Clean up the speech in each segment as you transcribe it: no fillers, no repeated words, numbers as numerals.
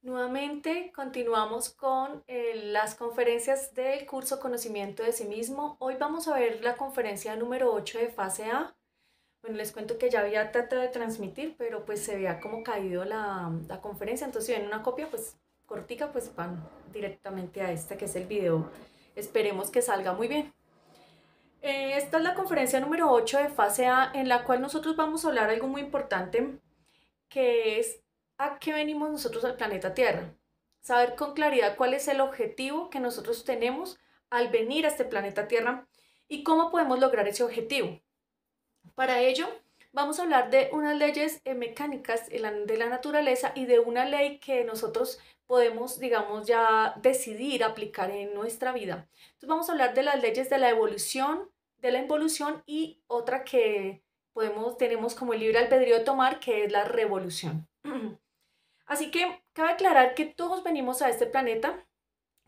Nuevamente continuamos con las conferencias del curso Conocimiento de sí mismo. Hoy vamos a ver la conferencia número 8 de fase A. Bueno, les cuento que ya había tratado de transmitir, pero pues se había como caído la conferencia. Entonces, si ven una copia, pues cortica, pues van directamente a este que es el video. Esperemos que salga muy bien. Esta es la conferencia número 8 de fase A, en la cual nosotros vamos a hablar algo muy importante, que es a qué venimos nosotros al planeta Tierra. Saber con claridad cuál es el objetivo que nosotros tenemos al venir a este planeta Tierra y cómo podemos lograr ese objetivo. Para ello, vamos a hablar de unas leyes mecánicas de la naturaleza y de una ley que nosotros podemos, digamos, ya decidir aplicar en nuestra vida. Entonces vamos a hablar de las leyes de la evolución, de la involución y otra que tenemos como el libre albedrío de tomar, que es la revolución. Así que cabe aclarar que todos venimos a este planeta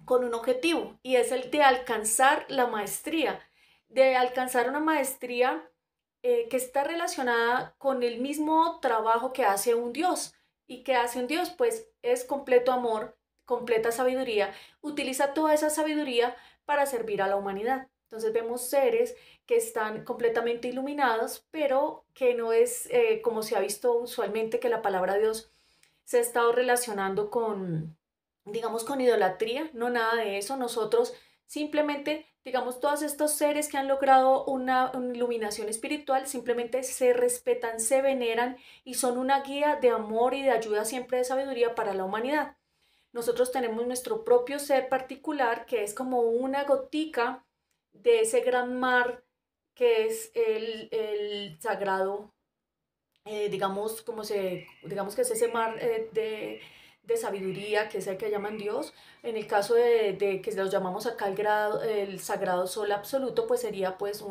con un objetivo y es el de alcanzar la maestría, de alcanzar una maestría que está relacionada con el mismo trabajo que hace un Dios. ¿Y que hace un Dios? Pues es completo amor, completa sabiduría, utiliza toda esa sabiduría para servir a la humanidad. Entonces vemos seres que están completamente iluminados, pero que no es como se ha visto usualmente que la palabra Dios se ha estado relacionando con, digamos, con idolatría, no nada de eso. Nosotros simplemente, digamos, todos estos seres que han logrado una iluminación espiritual simplemente se respetan, se veneran y son una guía de amor y de ayuda siempre de sabiduría para la humanidad. Nosotros tenemos nuestro propio ser particular que es como una gotica de ese gran mar que es el sagrado, digamos que es ese mar de sabiduría, que es el que llaman Dios. En el caso de que los llamamos acá el sagrado sol absoluto, pues sería pues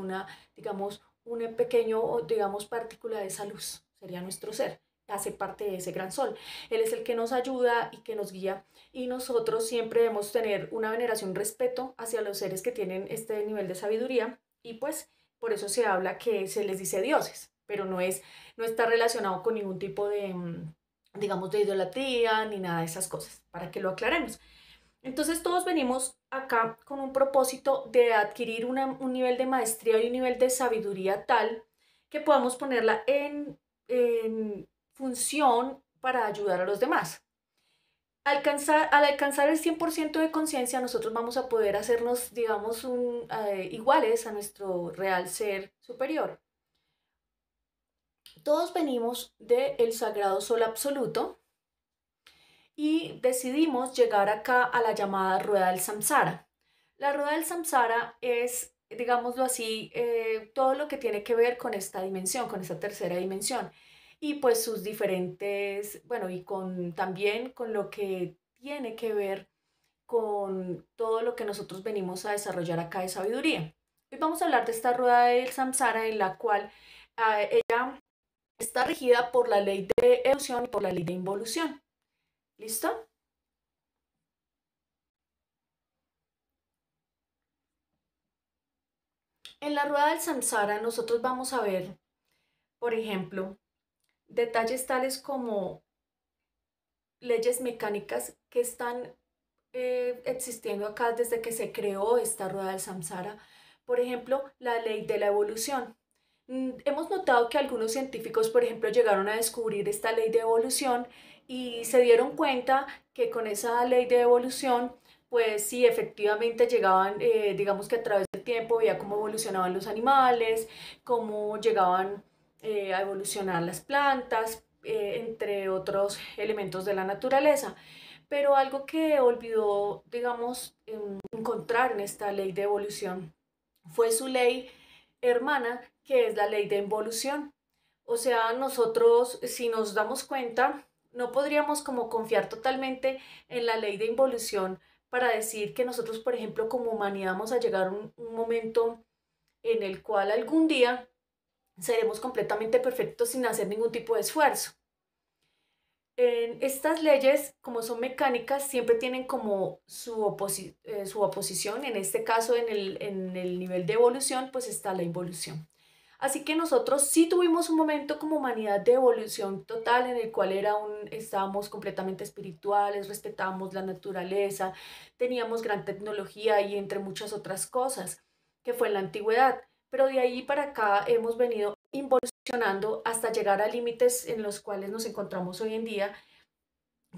digamos, un pequeño, digamos, partícula de esa luz, sería nuestro ser, hace parte de ese gran sol. Él es el que nos ayuda y que nos guía, y nosotros siempre debemos tener una veneración, respeto hacia los seres que tienen este nivel de sabiduría, y pues por eso se habla que se les dice dioses, pero no está relacionado con ningún tipo de, digamos, de idolatría ni nada de esas cosas, para que lo aclaremos. Entonces todos venimos acá con un propósito de adquirir un nivel de maestría y un nivel de sabiduría tal que podamos ponerla en función para ayudar a los demás. Al alcanzar el 100% de conciencia, nosotros vamos a poder hacernos, digamos, iguales a nuestro real ser superior. Todos venimos del sagrado sol absoluto y decidimos llegar acá a la llamada rueda del samsara. La rueda del samsara es, digámoslo así, todo lo que tiene que ver con esta dimensión, con esta tercera dimensión. Y pues sus diferentes, bueno, y también con lo que tiene que ver con todo lo que nosotros venimos a desarrollar acá de sabiduría. Hoy vamos a hablar de esta rueda del samsara en la cual ella está regida por la ley de evolución y por la ley de involución. ¿Listo? En la rueda del samsara nosotros vamos a ver, por ejemplo, detalles tales como leyes mecánicas que están existiendo acá desde que se creó esta rueda del samsara. Por ejemplo, la ley de la evolución. Hemos notado que algunos científicos, por ejemplo, llegaron a descubrir esta ley de evolución y se dieron cuenta que con esa ley de evolución, pues sí, efectivamente llegaban, digamos que a través del tiempo veía cómo evolucionaban los animales, cómo llegaban a evolucionar las plantas, entre otros elementos de la naturaleza. Pero algo que olvidó, digamos, encontrar en esta ley de evolución fue su ley hermana, que es la ley de involución. O sea, nosotros, si nos damos cuenta, no podríamos como confiar totalmente en la ley de involución para decir que nosotros, por ejemplo, como humanidad vamos a llegar a un momento en el cual algún día seremos completamente perfectos sin hacer ningún tipo de esfuerzo. Estas leyes, como son mecánicas, siempre tienen como su oposición. En este caso, en el nivel de evolución, pues está la involución. Así que nosotros sí tuvimos un momento como humanidad de evolución total en el cual estábamos completamente espirituales, respetábamos la naturaleza, teníamos gran tecnología y entre muchas otras cosas, que fue en la antigüedad. Pero de ahí para acá hemos venido involucionando hasta llegar a límites en los cuales nos encontramos hoy en día,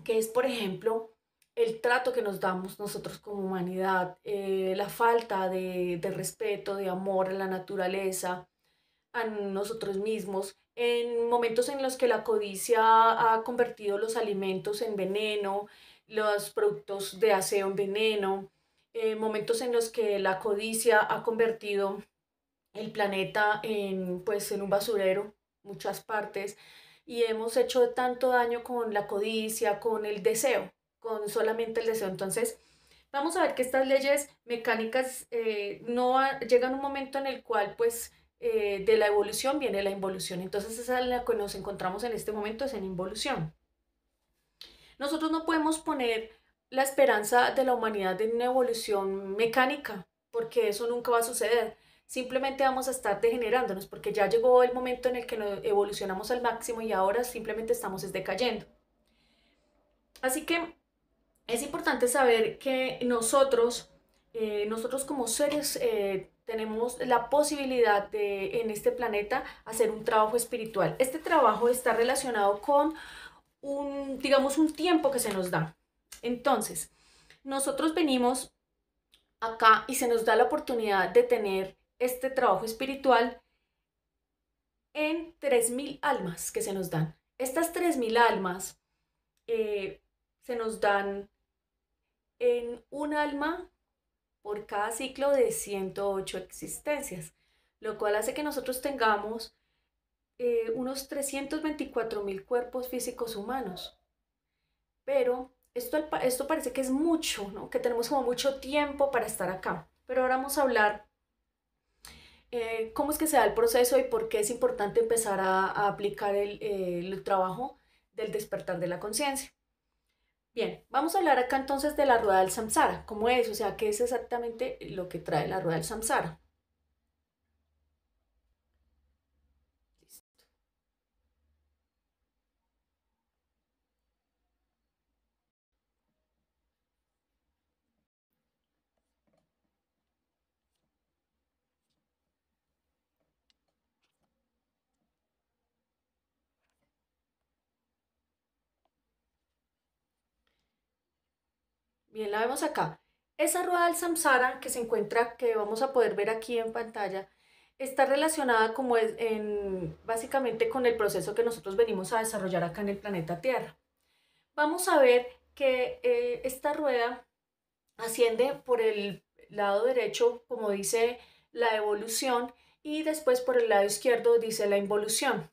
que es, por ejemplo, el trato que nos damos nosotros como humanidad, la falta de respeto, de amor a la naturaleza, a nosotros mismos, en momentos en los que la codicia ha convertido los alimentos en veneno, los productos de aseo en veneno, momentos en los que la codicia ha convertido el planeta en un basurero, muchas partes, y hemos hecho tanto daño con la codicia, con el deseo, con solamente el deseo. Entonces, vamos a ver que estas leyes mecánicas llegan a un momento en el cual, pues, de la evolución viene la involución. Entonces, esa es la que nos encontramos en este momento, es en involución. Nosotros no podemos poner la esperanza de la humanidad en una evolución mecánica, porque eso nunca va a suceder. Simplemente vamos a estar degenerándonos, porque ya llegó el momento en el que nos evolucionamos al máximo y ahora simplemente estamos decayendo. Así que es importante saber que nosotros como seres, tenemos la posibilidad de en este planeta hacer un trabajo espiritual. Este trabajo está relacionado con digamos, un tiempo que se nos da. Entonces, nosotros venimos acá y se nos da la oportunidad de tener este trabajo espiritual en 3.000 almas que se nos dan. Estas 3.000 almas se nos dan en un alma por cada ciclo de 108 existencias, lo cual hace que nosotros tengamos unos 324.000 cuerpos físicos humanos. Pero esto parece que es mucho, ¿no? Que tenemos como mucho tiempo para estar acá. Pero ahora vamos a hablar cómo es que se da el proceso y por qué es importante empezar a aplicar el trabajo del despertar de la conciencia. Bien, vamos a hablar acá entonces de la rueda del samsara. ¿Cómo es? O sea, ¿qué es exactamente lo que trae la rueda del samsara? Bien, la vemos acá. Esa rueda del samsara que se encuentra, que vamos a poder ver aquí en pantalla, está relacionada como básicamente con el proceso que nosotros venimos a desarrollar acá en el planeta Tierra. Vamos a ver que esta rueda asciende por el lado derecho, como dice la evolución, y después por el lado izquierdo dice la involución.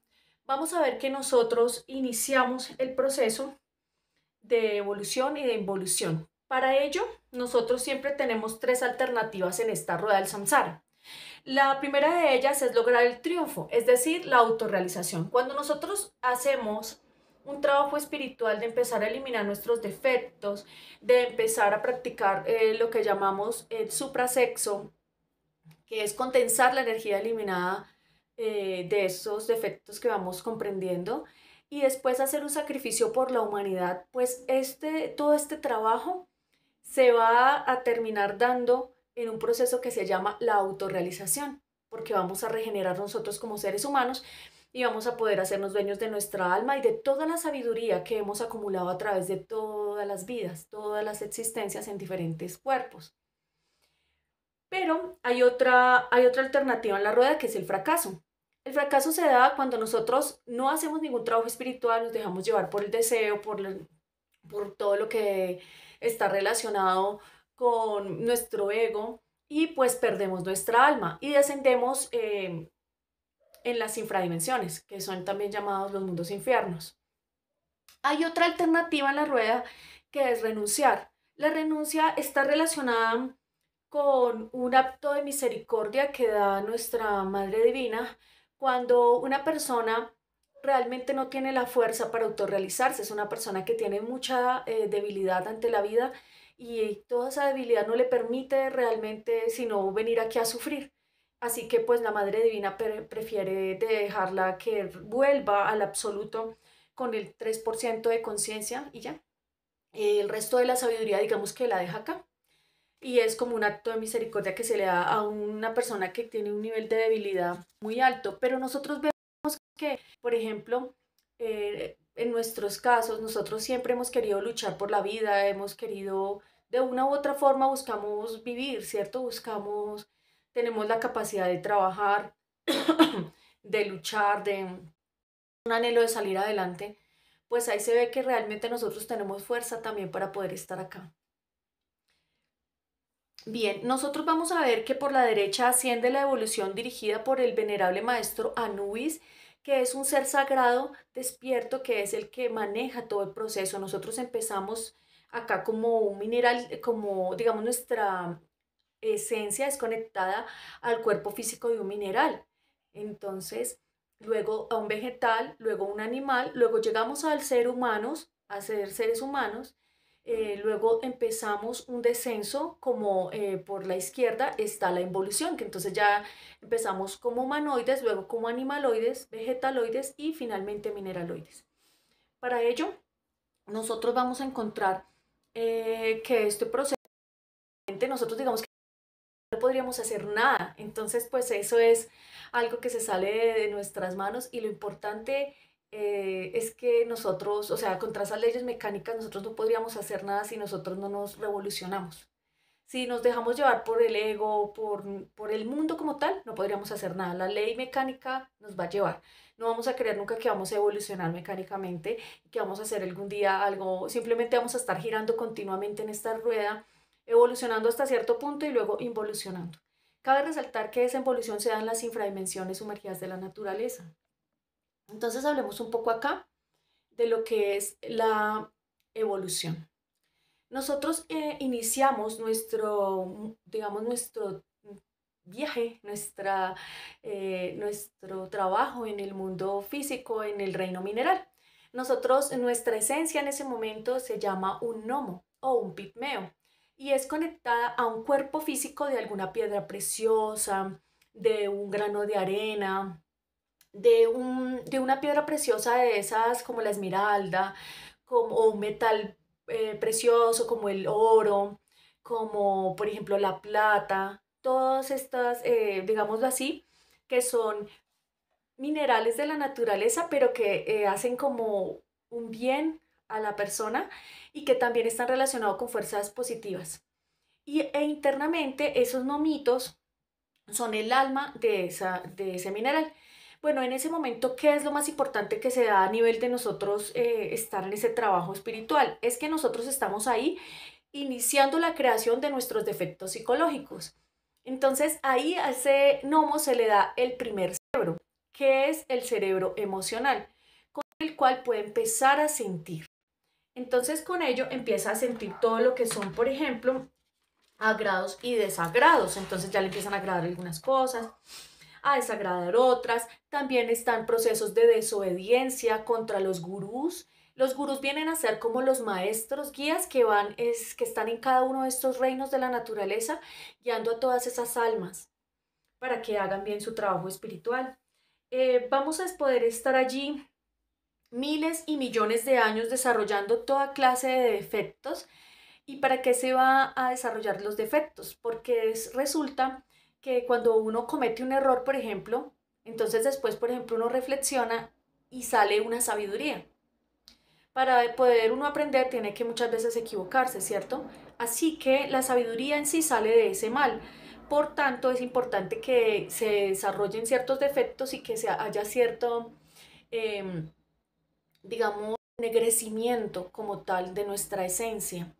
Vamos a ver que nosotros iniciamos el proceso de evolución y de involución. Para ello, nosotros siempre tenemos tres alternativas en esta rueda del samsara. La primera de ellas es lograr el triunfo, es decir, la autorrealización. Cuando nosotros hacemos un trabajo espiritual de empezar a eliminar nuestros defectos, de empezar a practicar lo que llamamos el suprasexo, que es condensar la energía eliminada de esos defectos que vamos comprendiendo, y después hacer un sacrificio por la humanidad, pues todo este trabajo se va a terminar dando en un proceso que se llama la autorrealización, porque vamos a regenerar nosotros como seres humanos y vamos a poder hacernos dueños de nuestra alma y de toda la sabiduría que hemos acumulado a través de todas las vidas, todas las existencias en diferentes cuerpos. Pero hay otra alternativa en la rueda que es el fracaso. El fracaso se da cuando nosotros no hacemos ningún trabajo espiritual, nos dejamos llevar por el deseo, por todo lo que está relacionado con nuestro ego y pues perdemos nuestra alma y descendemos en las infradimensiones, que son también llamados los mundos infiernos. Hay otra alternativa en la rueda que es renunciar. La renuncia está relacionada con un acto de misericordia que da nuestra Madre Divina cuando una persona realmente no tiene la fuerza para autorrealizarse, es una persona que tiene mucha debilidad ante la vida y toda esa debilidad no le permite realmente sino venir aquí a sufrir. Así que pues la Madre Divina prefiere dejarla que vuelva al absoluto con el 3% de conciencia y ya. El resto de la sabiduría, digamos que la deja acá. Y es como un acto de misericordia que se le da a una persona que tiene un nivel de debilidad muy alto. Pero nosotros vemos que, por ejemplo, en nuestros casos, nosotros siempre hemos querido luchar por la vida, hemos querido, de una u otra forma, buscamos vivir, ¿cierto? Buscamos, tenemos la capacidad de trabajar, de luchar, de un anhelo de salir adelante. Pues ahí se ve que realmente nosotros tenemos fuerza también para poder estar acá. Bien, nosotros vamos a ver que por la derecha asciende la evolución dirigida por el venerable maestro Anubis, que es un ser sagrado despierto, que es el que maneja todo el proceso. Nosotros empezamos acá como un mineral, como digamos nuestra esencia es conectada al cuerpo físico de un mineral. Entonces, luego a un vegetal, luego a un animal, luego llegamos al ser humanos, a ser seres humanos. Luego empezamos un descenso como por la izquierda está la involución, que entonces ya empezamos como humanoides, luego como animaloides, vegetaloides y finalmente mineraloides. Para ello, nosotros vamos a encontrar que este proceso, nosotros digamos que no podríamos hacer nada. Entonces, pues eso es algo que se sale de nuestras manos y lo importante es que nosotros, o sea, contra esas leyes mecánicas, nosotros no podríamos hacer nada si nosotros no nos revolucionamos. Si nos dejamos llevar por el ego, por el mundo como tal, no podríamos hacer nada. La ley mecánica nos va a llevar. No vamos a creer nunca que vamos a evolucionar mecánicamente, que vamos a hacer algún día algo, simplemente vamos a estar girando continuamente en esta rueda, evolucionando hasta cierto punto y luego involucionando. Cabe resaltar que esa involución se da en las infradimensiones sumergidas de la naturaleza. Entonces hablemos un poco acá de lo que es la evolución. Nosotros iniciamos nuestro, digamos, nuestro viaje, nuestro trabajo en el mundo físico, en el reino mineral. Nosotros, nuestra esencia en ese momento se llama un gnomo o un pigmeo y es conectada a un cuerpo físico de alguna piedra preciosa, de un grano de arena, de una piedra preciosa de esas como la esmeralda, como, o un metal precioso como el oro, como por ejemplo la plata, todas estas, digámoslo así, que son minerales de la naturaleza, pero que hacen como un bien a la persona y que también están relacionados con fuerzas positivas. E internamente esos nomitos son el alma de ese mineral. Bueno, en ese momento, ¿qué es lo más importante que se da a nivel de nosotros estar en ese trabajo espiritual? Es que nosotros estamos ahí iniciando la creación de nuestros defectos psicológicos. Entonces, ahí a ese gnomo se le da el primer cerebro, que es el cerebro emocional, con el cual puede empezar a sentir. Entonces, con ello empieza a sentir todo lo que son, por ejemplo, agrados y desagrados. Entonces ya le empiezan a agradar algunas cosas, a desagradar otras. También están procesos de desobediencia contra los gurús. Los gurús vienen a ser como los maestros guías que están en cada uno de estos reinos de la naturaleza, guiando a todas esas almas para que hagan bien su trabajo espiritual. Vamos a poder estar allí miles y millones de años desarrollando toda clase de defectos. ¿Y para qué se va a desarrollar los defectos? Porque resulta que cuando uno comete un error, por ejemplo, entonces después, por ejemplo, uno reflexiona y sale una sabiduría. Para poder uno aprender tiene que muchas veces equivocarse, ¿cierto? Así que la sabiduría en sí sale de ese mal. Por tanto, es importante que se desarrollen ciertos defectos y que haya cierto, eh, digamos, ennegrecimiento como tal de nuestra esencia.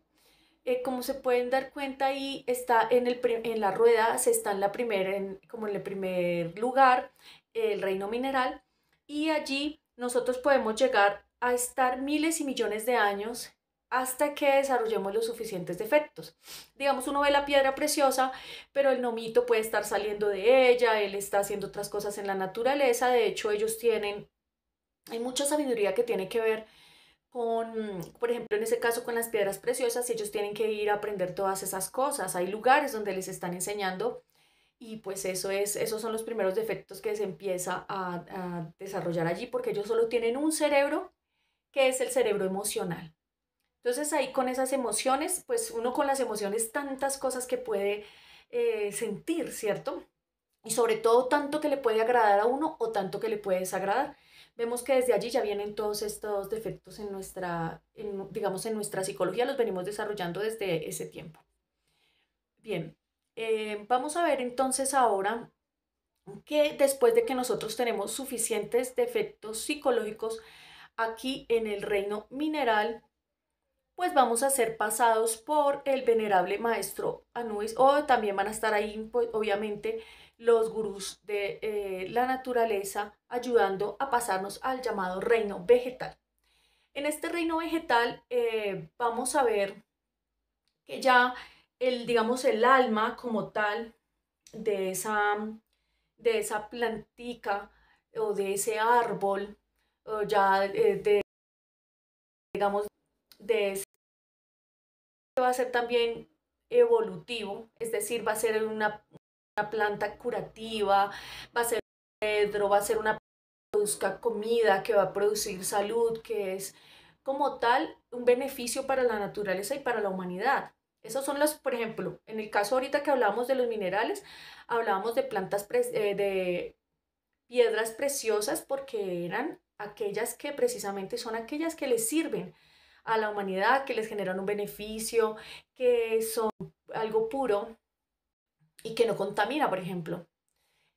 Como se pueden dar cuenta, ahí está en la rueda, se está en la primera, como en el primer lugar, el reino mineral, y allí nosotros podemos llegar a estar miles y millones de años hasta que desarrollemos los suficientes defectos. Digamos, uno ve la piedra preciosa, pero el gnomito puede estar saliendo de ella, él está haciendo otras cosas en la naturaleza, de hecho ellos tienen, hay mucha sabiduría que tiene que ver con, por ejemplo, en ese caso con las piedras preciosas, ellos tienen que ir a aprender todas esas cosas. Hay lugares donde les están enseñando y pues esos son los primeros defectos que se empieza a desarrollar allí porque ellos solo tienen un cerebro que es el cerebro emocional. Entonces ahí con esas emociones, pues uno con las emociones tantas cosas que puede sentir, ¿cierto? Y sobre todo tanto que le puede agradar a uno o tanto que le puede desagradar. Vemos que desde allí ya vienen todos estos defectos en digamos, en nuestra psicología, los venimos desarrollando desde ese tiempo. Bien, vamos a ver entonces ahora que después de que nosotros tenemos suficientes defectos psicológicos aquí en el reino mineral, pues vamos a ser pasados por el venerable maestro Anubis, o también van a estar ahí, pues, obviamente, los gurús de la naturaleza ayudando a pasarnos al llamado reino vegetal. En este reino vegetal vamos a ver que ya digamos, el alma como tal de esa plantica o de ese árbol, o ya digamos, de ese va a ser también evolutivo, es decir, va a ser una planta curativa, va a ser cedro, va a ser una que produzca comida, que va a producir salud, que es como tal un beneficio para la naturaleza y para la humanidad. Esos son los, por ejemplo, en el caso ahorita que hablábamos de los minerales, hablábamos de de piedras preciosas porque eran aquellas que precisamente son aquellas que les sirven a la humanidad, que les generan un beneficio, que son algo puro y que no contamina, por ejemplo.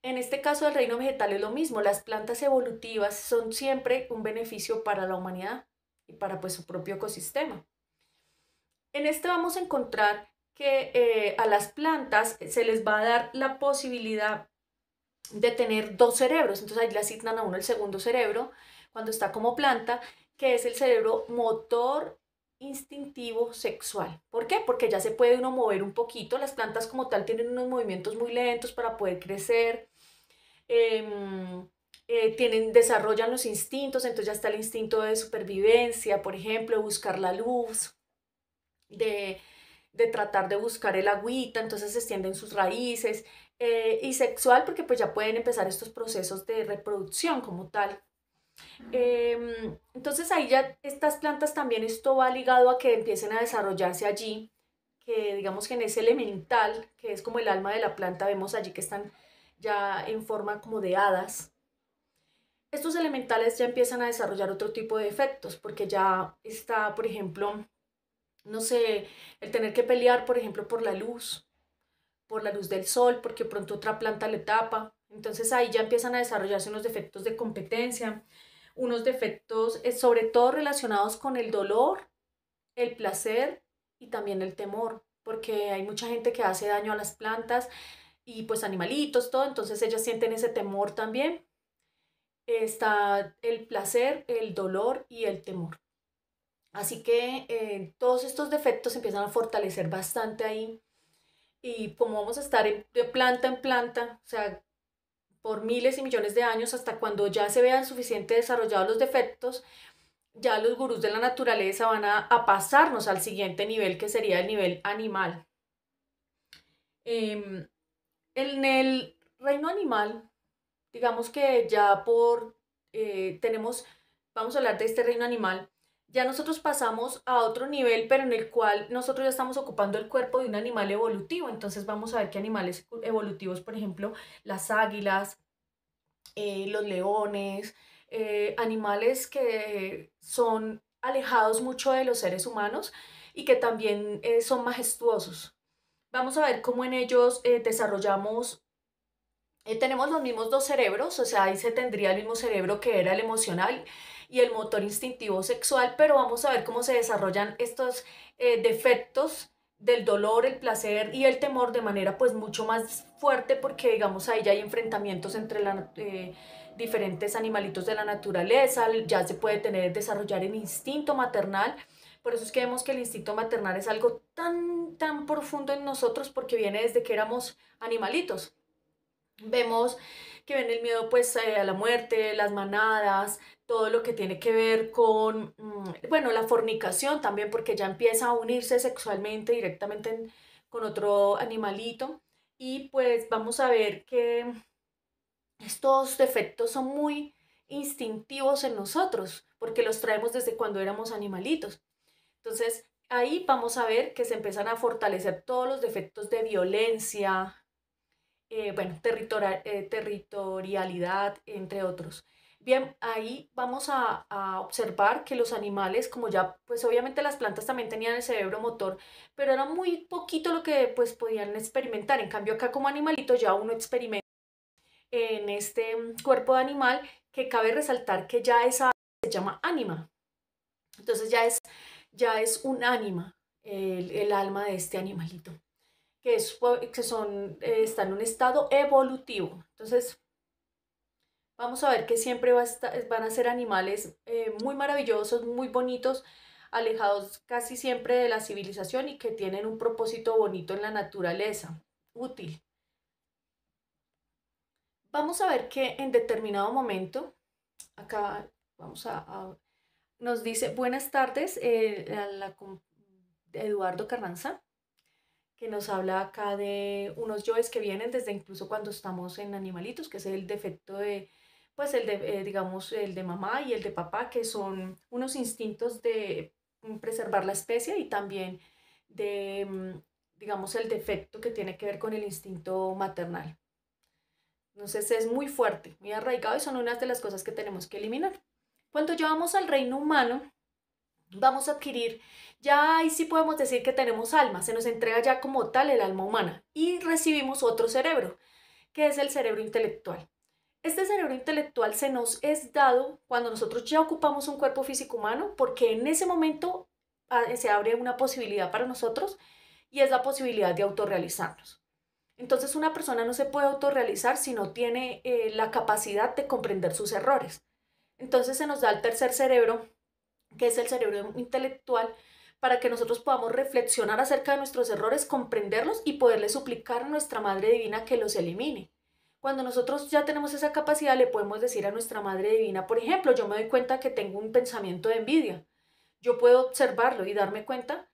En este caso del reino vegetal es lo mismo, las plantas evolutivas son siempre un beneficio para la humanidad y para pues su propio ecosistema. En este vamos a encontrar que a las plantas se les va a dar la posibilidad de tener dos cerebros, entonces ahí le asignan a uno el segundo cerebro cuando está como planta, que es el cerebro motor instintivo sexual. ¿Por qué? Porque ya se puede uno mover un poquito, las plantas como tal tienen unos movimientos muy lentos para poder crecer, desarrollan los instintos, entonces ya está el instinto de supervivencia, por ejemplo, de buscar la luz, de, de tratar de buscar el agüita, entonces se extienden sus raíces, y sexual porque pues ya pueden empezar estos procesos de reproducción como tal. Entonces ahí ya estas plantas también esto va ligado a que empiecen a desarrollarse allí, que digamos que en ese elemental, que es como el alma de la planta, vemos allí que están ya en forma como de hadas. Estos elementales ya empiezan a desarrollar otro tipo de efectos, porque ya está, por ejemplo, no sé, el tener que pelear, por ejemplo, por la luz del sol, porque pronto otra planta le tapa. Entonces ahí ya empiezan a desarrollarse unos defectos de competencia, unos defectos sobre todo relacionados con el dolor, el placer y también el temor, porque hay mucha gente que hace daño a las plantas y pues animalitos, todo, entonces ellas sienten ese temor también. Está el placer, el dolor y el temor. Así que todos estos defectos empiezan a fortalecer bastante ahí y como vamos a estar de planta en planta, o sea, por miles y millones de años, hasta cuando ya se vean suficiente desarrollados los defectos, ya los gurús de la naturaleza van a pasarnos al siguiente nivel, que sería el nivel animal. Em, en el reino animal, digamos que ya tenemos, vamos a hablar de este reino animal, ya nosotros pasamos a otro nivel, pero en el cual nosotros ya estamos ocupando el cuerpo de un animal evolutivo. Entonces vamos a ver que animales evolutivos, por ejemplo, las águilas, los leones, animales que son alejados mucho de los seres humanos y que también son majestuosos. Vamos a ver cómo en ellos desarrollamos tenemos los mismos dos cerebros, o sea, ahí se tendría el mismo cerebro que era el emocional y el motor instintivo sexual, pero vamos a ver cómo se desarrollan estos defectos del dolor, el placer y el temor de manera pues mucho más fuerte porque digamos ahí ya hay enfrentamientos entre diferentes animalitos de la naturaleza, ya se puede desarrollar el instinto maternal, por eso es que vemos que el instinto maternal es algo tan profundo en nosotros porque viene desde que éramos animalitos. Vemos que ven el miedo pues a la muerte, las manadas, todo lo que tiene que ver con, bueno, la fornicación también porque ya empieza a unirse sexualmente directamente con otro animalito. y pues vamos a ver que estos defectos son muy instintivos en nosotros, porque los traemos desde cuando éramos animalitos. Entonces, ahí vamos a ver que se empiezan a fortalecer todos los defectos de violencia, bueno, territorialidad, entre otros. Bien, ahí vamos a observar que los animales, como ya, pues obviamente las plantas también tenían el cerebro motor, pero era muy poquito lo que pues podían experimentar. En cambio, acá como animalito ya uno experimenta en este cuerpo de animal, que cabe resaltar que ya esa se llama ánima. Entonces ya es un ánima, el alma de este animalito, que son, está en un estado evolutivo. Entonces, vamos a ver que siempre van a ser animales muy maravillosos, muy bonitos, alejados casi siempre de la civilización y que tienen un propósito bonito en la naturaleza, útil. Vamos a ver que en determinado momento, acá vamos nos dice buenas tardes, Eduardo Carranza, que nos habla acá de unos yoes que vienen desde incluso cuando estamos en animalitos, que es el defecto de, pues el de, digamos, el de mamá y el de papá, que son unos instintos de preservar la especie y también de, digamos, el defecto que tiene que ver con el instinto maternal. Entonces es muy fuerte, muy arraigado y son unas de las cosas que tenemos que eliminar. Cuando llevamos al reino humano, vamos a adquirir, ya ahí sí podemos decir que tenemos alma, se nos entrega ya como tal el alma humana y recibimos otro cerebro, que es el cerebro intelectual. Este cerebro intelectual se nos es dado cuando nosotros ya ocupamos un cuerpo físico humano, porque en ese momento se abre una posibilidad para nosotros y es la posibilidad de autorrealizarnos. Entonces una persona no se puede autorrealizar si no tiene la capacidad de comprender sus errores. Entonces se nos da el tercer cerebro, que es el cerebro intelectual, para que nosotros podamos reflexionar acerca de nuestros errores, comprenderlos y poderle suplicar a nuestra Madre Divina que los elimine. Cuando nosotros ya tenemos esa capacidad, le podemos decir a nuestra Madre Divina, por ejemplo, yo me doy cuenta que tengo un pensamiento de envidia. Yo puedo observarlo y darme cuenta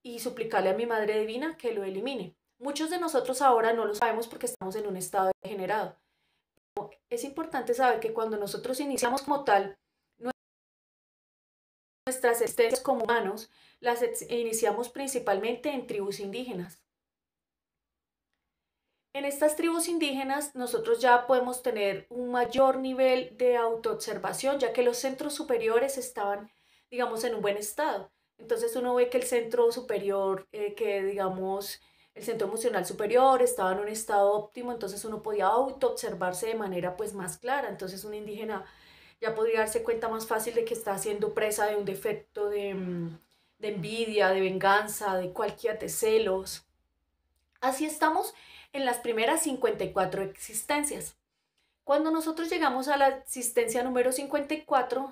y suplicarle a mi Madre Divina que lo elimine. Muchos de nosotros ahora no lo sabemos porque estamos en un estado degenerado. Es importante saber que cuando nosotros iniciamos como tal nuestras existencias como humanos, iniciamos principalmente en tribus indígenas. En estas tribus indígenas nosotros ya podemos tener un mayor nivel de autoobservación, ya que los centros superiores estaban, digamos, en un buen estado. Entonces uno ve que el centro superior, que digamos, el centro emocional superior estaba en un estado óptimo, entonces uno podía autoobservarse de manera pues más clara. Entonces un indígena ya podría darse cuenta más fácil de que está siendo presa de un defecto de envidia, de venganza, de cualquier de celos. Así estamos en las primeras 54 existencias. Cuando nosotros llegamos a la existencia número 54,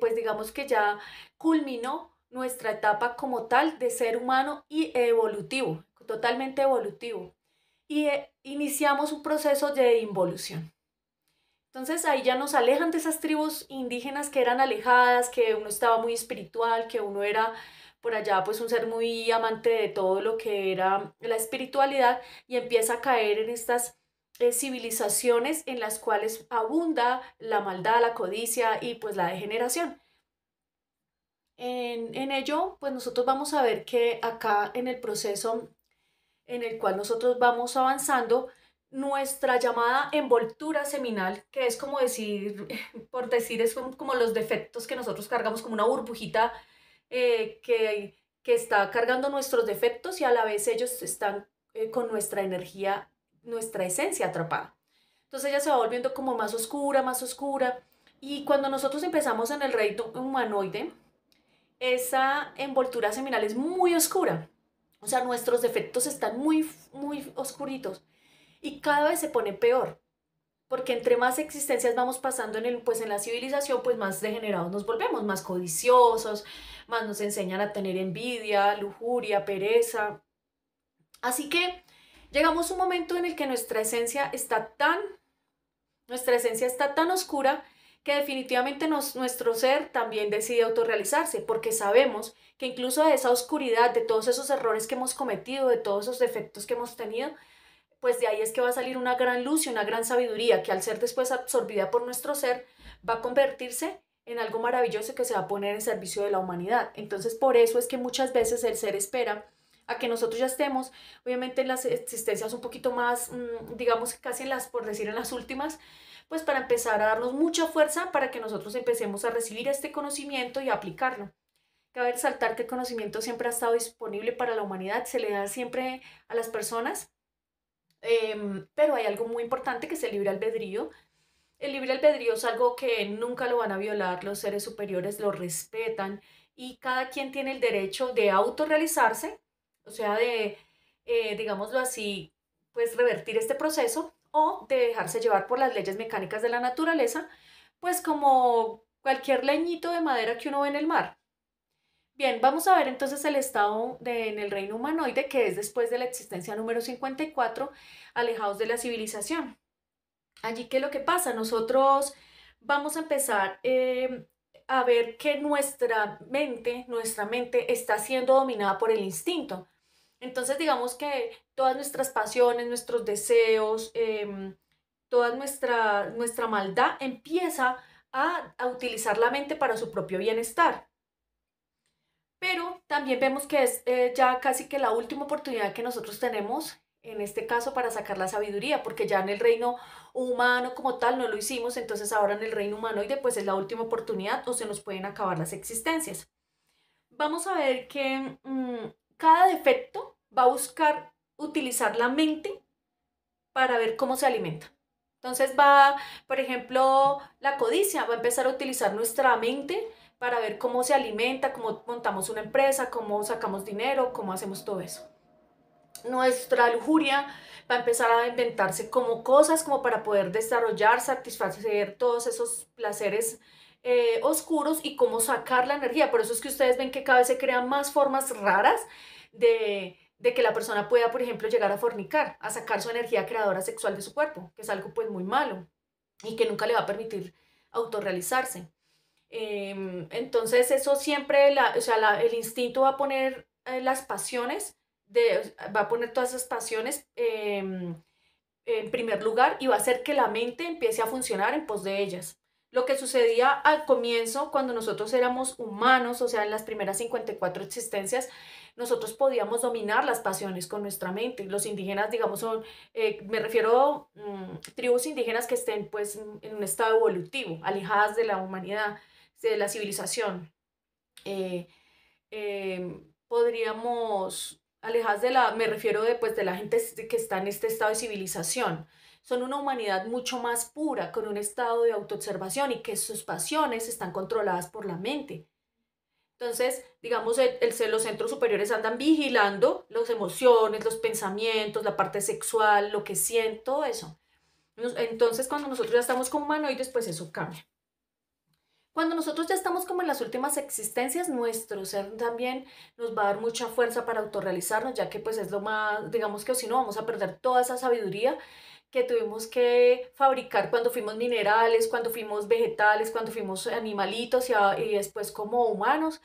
pues digamos que ya culminó nuestra etapa como tal de ser humano y evolutivo, totalmente evolutivo. Y iniciamos un proceso de involución. Entonces ahí ya nos alejan de esas tribus indígenas que eran alejadas, que uno estaba muy espiritual, que uno era por allá pues un ser muy amante de todo lo que era la espiritualidad y empieza a caer en estas civilizaciones en las cuales abunda la maldad, la codicia y pues la degeneración. En ello pues nosotros vamos a ver que acá en el proceso en el cual nosotros vamos avanzando, nuestra llamada envoltura seminal, que es como decir, por decir, es como los defectos que nosotros cargamos, como una burbujita que está cargando nuestros defectos y a la vez ellos están con nuestra energía, nuestra esencia atrapada. Entonces ella se va volviendo como más oscura. Y cuando nosotros empezamos en el reino humanoide, esa envoltura seminal es muy oscura. O sea, nuestros defectos están muy oscuritos y cada vez se pone peor, porque entre más existencias vamos pasando pues en la civilización, pues más degenerados nos volvemos, más codiciosos, más nos enseñan a tener envidia, lujuria, pereza. Así que llegamos a un momento en el que nuestra esencia está tan oscura que definitivamente nuestro ser también decide autorrealizarse, porque sabemos que incluso de esa oscuridad, de todos esos errores que hemos cometido, de todos esos defectos que hemos tenido, pues de ahí es que va a salir una gran luz y una gran sabiduría que al ser después absorbida por nuestro ser va a convertirse en algo maravilloso que se va a poner en servicio de la humanidad. Entonces por eso es que muchas veces el ser espera a que nosotros ya estemos, obviamente en las existencias un poquito más, digamos casi en las, por decir en las últimas, pues para empezar a darnos mucha fuerza para que nosotros empecemos a recibir este conocimiento y a aplicarlo. Cabe resaltar que el conocimiento siempre ha estado disponible para la humanidad, se le da siempre a las personas, pero hay algo muy importante que es el libre albedrío. El libre albedrío es algo que nunca lo van a violar, los seres superiores lo respetan y cada quien tiene el derecho de autorrealizarse, o sea, de, digámoslo así, pues revertir este proceso o de dejarse llevar por las leyes mecánicas de la naturaleza, pues como cualquier leñito de madera que uno ve en el mar. Bien, vamos a ver entonces el estado en el reino humanoide, que es después de la existencia número 54, alejados de la civilización. Allí, ¿qué es lo que pasa? Nosotros vamos a empezar a ver que nuestra mente está siendo dominada por el instinto. Entonces, digamos que todas nuestras pasiones, nuestros deseos, toda nuestra maldad empieza a utilizar la mente para su propio bienestar. Pero también vemos que es ya casi que la última oportunidad que nosotros tenemos, en este caso, para sacar la sabiduría, porque ya en el reino humano como tal no lo hicimos, entonces ahora en el reino humanoide pues es la última oportunidad o se nos pueden acabar las existencias. Vamos a ver que cada defecto va a buscar utilizar la mente para ver cómo se alimenta. Entonces va, por ejemplo, la codicia va a empezar a utilizar nuestra mente para ver cómo se alimenta, cómo montamos una empresa, cómo sacamos dinero, cómo hacemos todo eso. Nuestra lujuria va a empezar a inventarse como cosas como para poder desarrollar, satisfacer todos esos placeres oscuros y cómo sacar la energía. Por eso es que ustedes ven que cada vez se crean más formas raras de que la persona pueda, por ejemplo, llegar a fornicar, a sacar su energía creadora sexual de su cuerpo, que es algo pues muy malo y que nunca le va a permitir autorrealizarse. Entonces eso siempre, o sea, el instinto va a poner las pasiones, va a poner todas esas pasiones en primer lugar y va a hacer que la mente empiece a funcionar en pos de ellas. Lo que sucedía al comienzo, cuando nosotros éramos humanos, o sea, en las primeras 54 existencias, nosotros podíamos dominar las pasiones con nuestra mente. Los indígenas, digamos, son, me refiero a tribus indígenas que estén pues en un estado evolutivo, alejadas de la humanidad, de la civilización. Eh, Podríamos, alejadas de la, me refiero de, pues, de la gente que está en este estado de civilización. Son una humanidad mucho más pura, con un estado de autoobservación y que sus pasiones están controladas por la mente. Entonces, digamos, los centros superiores andan vigilando las emociones, los pensamientos, la parte sexual, lo que siento, eso. Entonces, cuando nosotros ya estamos como humanoides, pues eso cambia. Cuando nosotros ya estamos como en las últimas existencias, nuestro ser también nos va a dar mucha fuerza para autorrealizarnos, ya que pues es lo más, digamos que si no vamos a perder toda esa sabiduría que tuvimos que fabricar cuando fuimos minerales, cuando fuimos vegetales, cuando fuimos animalitos y después como humanos,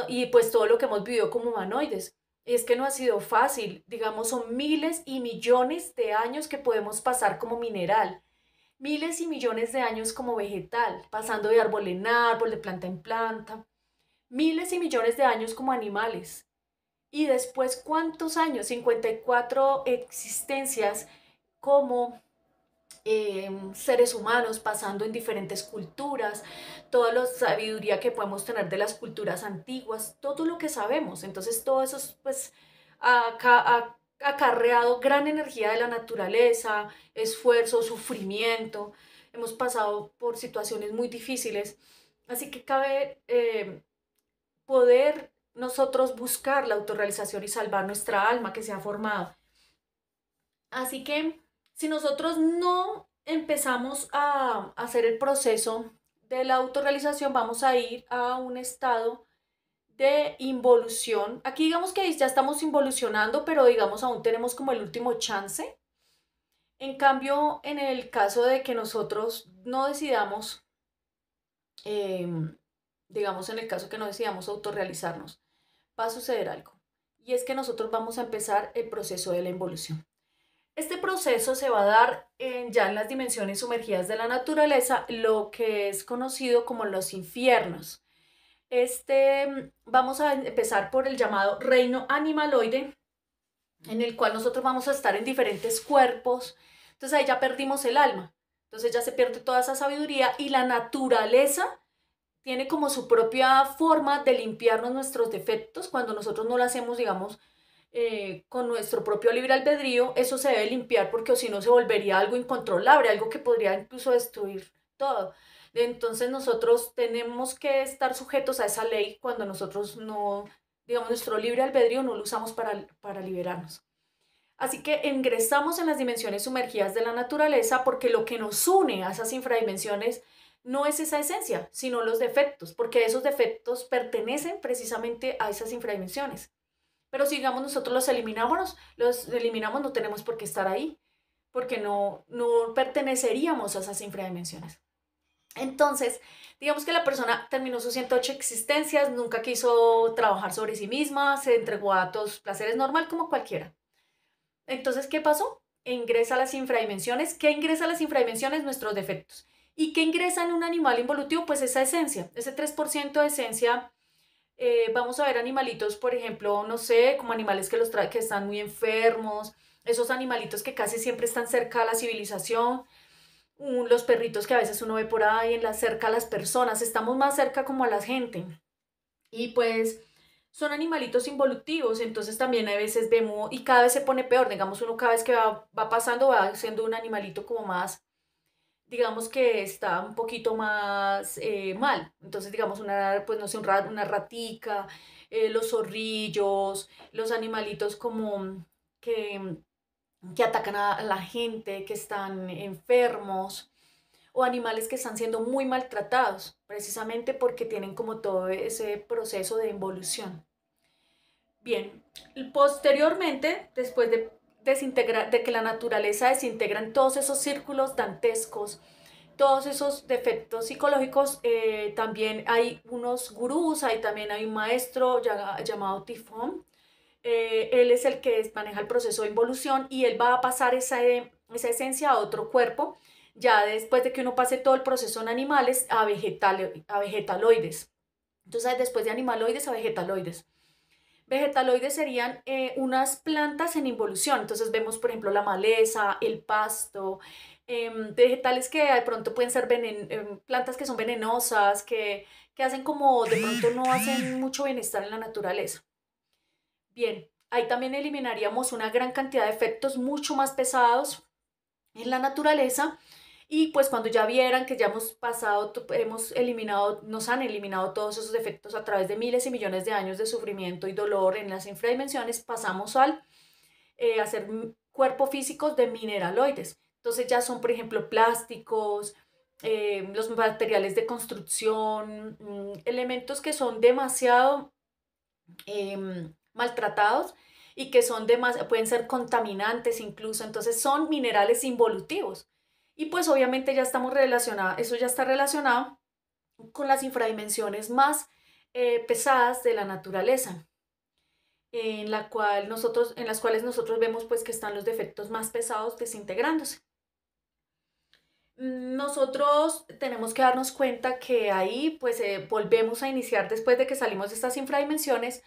y pues todo lo que hemos vivido como humanoides. Y es que no ha sido fácil, digamos, son miles y millones de años que podemos pasar como mineral, miles y millones de años como vegetal, pasando de árbol en árbol, de planta en planta, miles y millones de años como animales. Y después, ¿cuántos años? 54 existencias como seres humanos, pasando en diferentes culturas, toda la sabiduría que podemos tener de las culturas antiguas, todo lo que sabemos. Entonces, todo eso pues ha acarreado gran energía de la naturaleza, esfuerzo, sufrimiento. Hemos pasado por situaciones muy difíciles. Así que cabe poder nosotros buscar la autorrealización y salvar nuestra alma que se ha formado. Así que si nosotros no empezamos a hacer el proceso de la autorrealización, vamos a ir a un estado de involución. Aquí digamos que ya estamos involucionando, pero digamos aún tenemos como el último chance. En cambio, en el caso de que nosotros no decidamos, digamos en el caso que no decidamos autorrealizarnos, va a suceder algo. Y es que nosotros vamos a empezar el proceso de la involución. Este proceso se va a dar ya en las dimensiones sumergidas de la naturaleza, lo que es conocido como los infiernos. Vamos a empezar por el llamado reino animaloide, en el cual nosotros vamos a estar en diferentes cuerpos. Entonces ahí ya perdimos el alma. Entonces ya se pierde toda esa sabiduría y la naturaleza tiene como su propia forma de limpiarnos nuestros defectos cuando nosotros no lo hacemos, digamos, con nuestro propio libre albedrío. Eso se debe limpiar porque o si no se volvería algo incontrolable, algo que podría incluso destruir todo. Entonces nosotros tenemos que estar sujetos a esa ley cuando nosotros no, digamos, nuestro libre albedrío no lo usamos para liberarnos. Así que ingresamos en las dimensiones sumergidas de la naturaleza porque lo que nos une a esas infradimensiones no es esa esencia, sino los defectos, porque esos defectos pertenecen precisamente a esas infradimensiones. Pero si digamos nosotros los eliminamos, no tenemos por qué estar ahí, porque no perteneceríamos a esas infradimensiones. Entonces, digamos que la persona terminó sus 108 existencias, nunca quiso trabajar sobre sí misma, se entregó a todos los placeres normal como cualquiera. Entonces, ¿qué pasó? Ingresa a las infradimensiones. ¿Qué ingresa a las infradimensiones? Nuestros defectos. ¿Y qué ingresa en un animal involutivo? Pues esa esencia, ese 3% de esencia. Vamos a ver animalitos, por ejemplo, no sé, como animales que están muy enfermos, esos animalitos que casi siempre están cerca a la civilización, los perritos que a veces uno ve por ahí cerca a las personas, estamos más cerca como a la gente. Y pues son animalitos involutivos, entonces también a veces vemos, y cada vez se pone peor, digamos, uno cada vez que va pasando va siendo un animalito como más, digamos que está un poquito más mal. Entonces, digamos, pues no sé, una ratica, los zorrillos, los animalitos como que, que atacan a la gente, que están enfermos, o animales que están siendo muy maltratados, precisamente porque tienen como todo ese proceso de involución. Bien, posteriormente, después de que la naturaleza desintegra en todos esos círculos dantescos, todos esos defectos psicológicos, también hay unos gurús, también hay un maestro llamado Tifón. Él es el que maneja el proceso de involución y él va a pasar esa esencia a otro cuerpo, ya después de que uno pase todo el proceso en animales a vegetaloides. Entonces, después de animaloides a vegetaloides. Vegetaloides serían unas plantas en involución. Entonces vemos, por ejemplo, la maleza, el pasto, vegetales que de pronto pueden ser plantas que son venenosas, que hacen como de pronto no hacen mucho bienestar en la naturaleza. Bien, ahí también eliminaríamos una gran cantidad de efectos mucho más pesados en la naturaleza. Y pues cuando ya vieran que ya hemos pasado, hemos eliminado, nos han eliminado todos esos defectos a través de miles y millones de años de sufrimiento y dolor en las infradimensiones, pasamos al hacer cuerpos físicos de mineraloides. Entonces ya son, por ejemplo, plásticos, los materiales de construcción, elementos que son demasiado maltratados y que pueden ser contaminantes incluso. Entonces son minerales involutivos. Y pues obviamente ya estamos relacionados, eso ya está relacionado con las infradimensiones más pesadas de la naturaleza, en las cuales nosotros vemos pues que están los defectos más pesados desintegrándose. Nosotros tenemos que darnos cuenta que ahí pues volvemos a iniciar después de que salimos de estas infradimensiones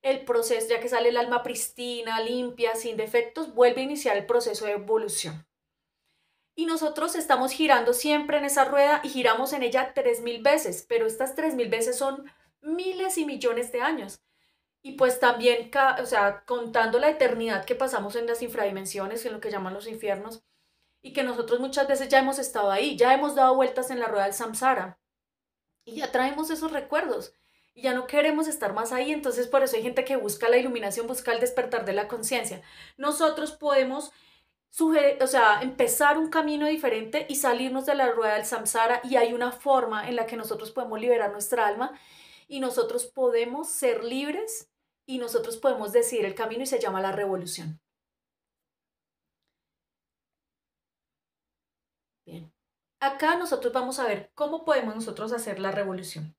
el proceso, ya que sale el alma pristina, limpia, sin defectos, vuelve a iniciar el proceso de evolución. Y nosotros estamos girando siempre en esa rueda y giramos en ella 3000 veces, pero estas 3000 veces son miles y millones de años. Y pues también, o sea, contando la eternidad que pasamos en las infradimensiones, en lo que llaman los infiernos, y que nosotros muchas veces ya hemos estado ahí, ya hemos dado vueltas en la rueda del samsara, y ya traemos esos recuerdos, y ya no queremos estar más ahí. Entonces por eso hay gente que busca la iluminación, busca el despertar de la conciencia. Nosotros podemos o sea, empezar un camino diferente y salirnos de la rueda del samsara, y hay una forma en la que nosotros podemos liberar nuestra alma y nosotros podemos ser libres y nosotros podemos decidir el camino, y se llama la revolución. Bien. Acá nosotros vamos a ver cómo podemos nosotros hacer la revolución.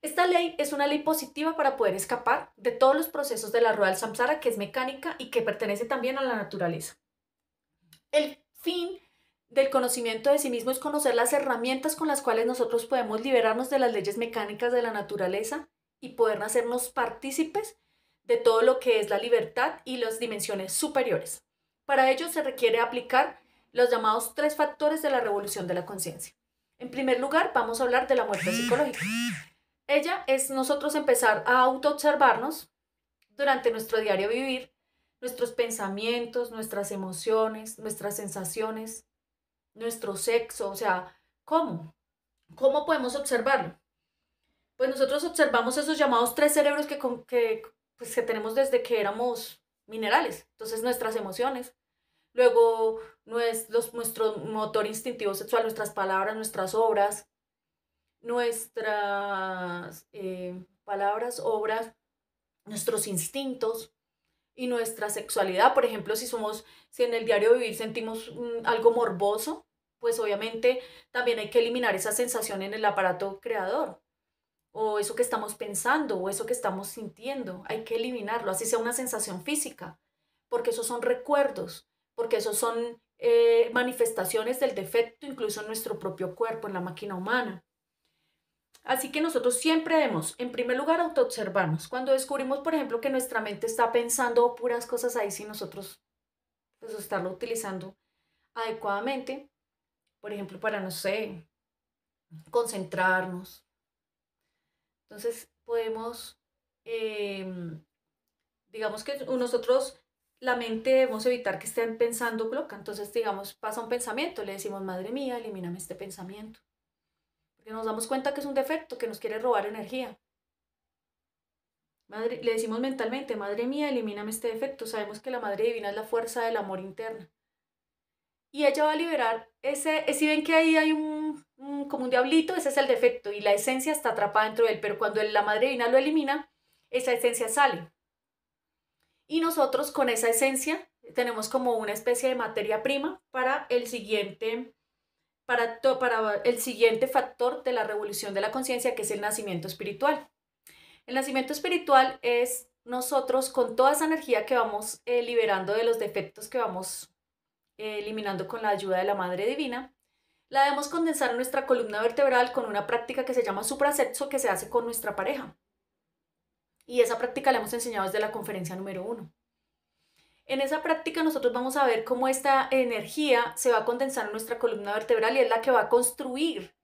Esta ley es una ley positiva para poder escapar de todos los procesos de la rueda del samsara, que es mecánica y que pertenece también a la naturaleza. El fin del conocimiento de sí mismo es conocer las herramientas con las cuales nosotros podemos liberarnos de las leyes mecánicas de la naturaleza y poder hacernos partícipes de todo lo que es la libertad y las dimensiones superiores. Para ello se requiere aplicar los llamados 3 factores de la revolución de la conciencia. En primer lugar, vamos a hablar de la muerte psicológica. Ella es nosotros empezar a autoobservarnos durante nuestro diario vivir, nuestros pensamientos, nuestras emociones, nuestras sensaciones, nuestro sexo, o sea, ¿cómo? ¿Cómo podemos observarlo? Pues nosotros observamos esos llamados 3 cerebros pues, que tenemos desde que éramos minerales. Entonces nuestras emociones, luego nuestro motor instintivo sexual, nuestras palabras, nuestras obras, nuestras palabras, obras, nuestros instintos y nuestra sexualidad. Por ejemplo, si en el diario vivir sentimos algo morboso, pues obviamente también hay que eliminar esa sensación en el aparato creador, o eso que estamos pensando, o eso que estamos sintiendo, hay que eliminarlo, así sea una sensación física, porque esos son recuerdos, porque esos son manifestaciones del defecto, incluso en nuestro propio cuerpo, en la máquina humana. Así que nosotros siempre debemos, en primer lugar, autoobservarnos. Cuando descubrimos, por ejemplo, que nuestra mente está pensando puras cosas ahí sin nosotros pues, estarlo utilizando adecuadamente, por ejemplo, para, no sé, concentrarnos. Entonces podemos, digamos que nosotros, la mente debemos evitar que estén pensando loca. Entonces, digamos, pasa un pensamiento, le decimos, madre mía, elimíname este pensamiento. Porque nos damos cuenta que es un defecto, que nos quiere robar energía. Le decimos mentalmente, madre mía, elimíname este defecto. Sabemos que la madre divina es la fuerza del amor interna. Y ella va a liberar si ven que ahí hay como un diablito, ese es el defecto y la esencia está atrapada dentro de él, pero cuando la madre divina lo elimina, esa esencia sale. Y nosotros con esa esencia tenemos como una especie de materia prima para el siguiente, para el siguiente factor de la revolución de la conciencia, que es el nacimiento espiritual. El nacimiento espiritual es nosotros con toda esa energía que vamos liberando de los defectos que vamos eliminando con la ayuda de la Madre Divina, la debemos condensar en nuestra columna vertebral con una práctica que se llama suprasexo, que se hace con nuestra pareja. Y esa práctica la hemos enseñado desde la conferencia número 1. En esa práctica nosotros vamos a ver cómo esta energía se va a condensar en nuestra columna vertebral y es la que va a construir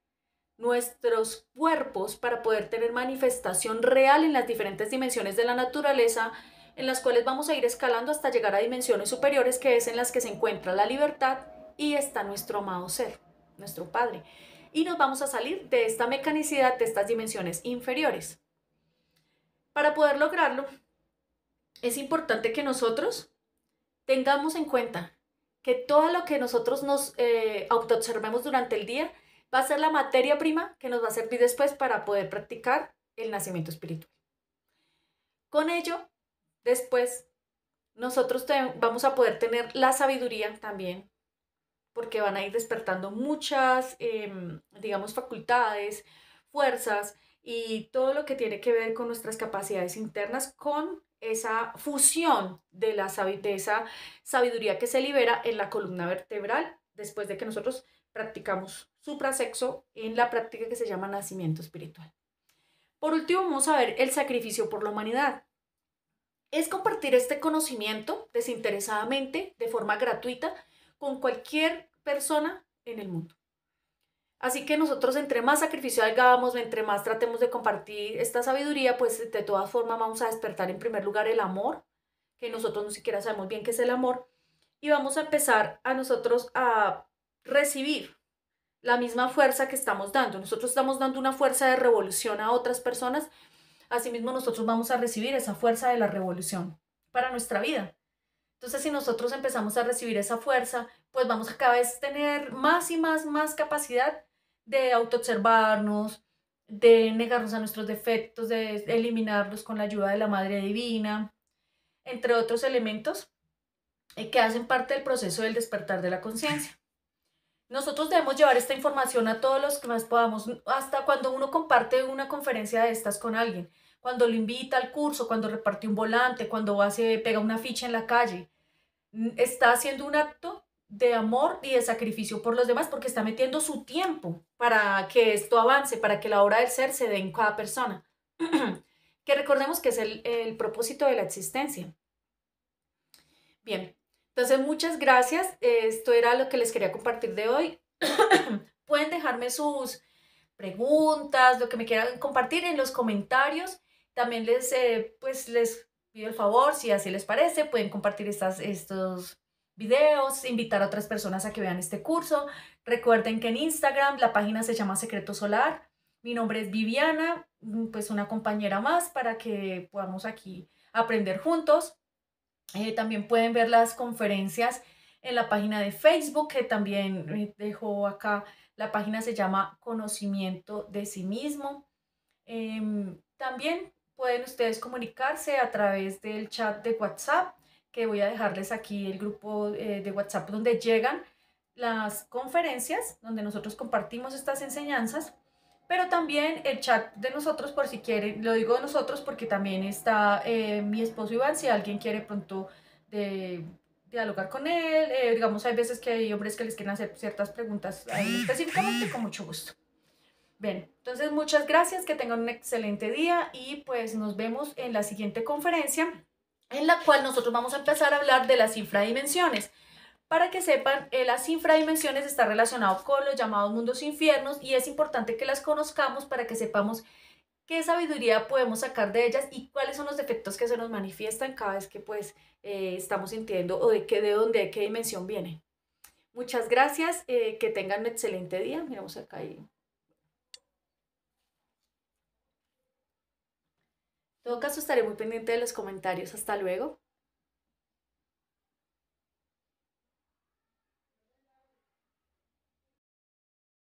nuestros cuerpos para poder tener manifestación real en las diferentes dimensiones de la naturaleza, en las cuales vamos a ir escalando hasta llegar a dimensiones superiores, que es en las que se encuentra la libertad y está nuestro amado ser, nuestro Padre. Y nos vamos a salir de esta mecanicidad, de estas dimensiones inferiores. Para poder lograrlo, es importante que nosotros tengamos en cuenta que todo lo que nosotros nos autoobservemos durante el día va a ser la materia prima que nos va a servir después para poder practicar el nacimiento espiritual. Con ello, después, nosotros vamos a poder tener la sabiduría también, porque van a ir despertando muchas, digamos, facultades, fuerzas y todo lo que tiene que ver con nuestras capacidades internas, con esa fusión de esa sabiduría que se libera en la columna vertebral después de que nosotros practicamos suprasexo en la práctica que se llama nacimiento espiritual. Por último, vamos a ver el sacrificio por la humanidad. Es compartir este conocimiento desinteresadamente, de forma gratuita, con cualquier persona en el mundo. Así que nosotros entre más sacrificio hagamos, entre más tratemos de compartir esta sabiduría, pues de todas formas vamos a despertar en primer lugar el amor, que nosotros no siquiera sabemos bien qué es el amor, y vamos a empezar a nosotros a recibir la misma fuerza que estamos dando. Nosotros estamos dando una fuerza de revolución a otras personas, asimismo nosotros vamos a recibir esa fuerza de la revolución para nuestra vida. Entonces, si nosotros empezamos a recibir esa fuerza, pues vamos a cada vez tener más y más capacidad de autoobservarnos, de negarnos a nuestros defectos, de eliminarlos con la ayuda de la Madre Divina, entre otros elementos que hacen parte del proceso del despertar de la conciencia. Nosotros debemos llevar esta información a todos los que más podamos, hasta cuando uno comparte una conferencia de estas con alguien, cuando lo invita al curso, cuando reparte un volante, cuando pega una ficha en la calle. Está haciendo un acto de amor y de sacrificio por los demás, porque está metiendo su tiempo para que esto avance, para que la obra del ser se dé en cada persona. Que recordemos que es el propósito de la existencia. Bien, entonces muchas gracias. Esto era lo que les quería compartir de hoy. Pueden dejarme sus preguntas, lo que me quieran compartir en los comentarios. También les pido el favor, si así les parece, pueden compartir estos videos, invitar a otras personas a que vean este curso. Recuerden que en Instagram la página se llama Secreto Solar. Mi nombre es Viviana, pues una compañera más para que podamos aquí aprender juntos. También pueden ver las conferencias en la página de Facebook, que también dejo acá. La página se llama Conocimiento de sí mismo. También pueden ustedes comunicarse a través del chat de WhatsApp, que voy a dejarles aquí el grupo de WhatsApp donde llegan las conferencias, donde nosotros compartimos estas enseñanzas, pero también el chat de nosotros por si quieren, lo digo de nosotros porque también está mi esposo Iván, si alguien quiere pronto de dialogar con él, digamos hay veces que hay hombres que les quieren hacer ciertas preguntas a él específicamente, con mucho gusto. Bien, entonces muchas gracias, que tengan un excelente día y pues nos vemos en la siguiente conferencia en la cual nosotros vamos a empezar a hablar de las infradimensiones. Para que sepan, las infradimensiones están relacionadas con los llamados mundos infiernos y es importante que las conozcamos para que sepamos qué sabiduría podemos sacar de ellas y cuáles son los defectos que se nos manifiestan cada vez que pues estamos sintiendo o de dónde, de qué dimensión viene. Muchas gracias, que tengan un excelente día. Miramos acá ahí. En todo caso, estaré muy pendiente de los comentarios. Hasta luego.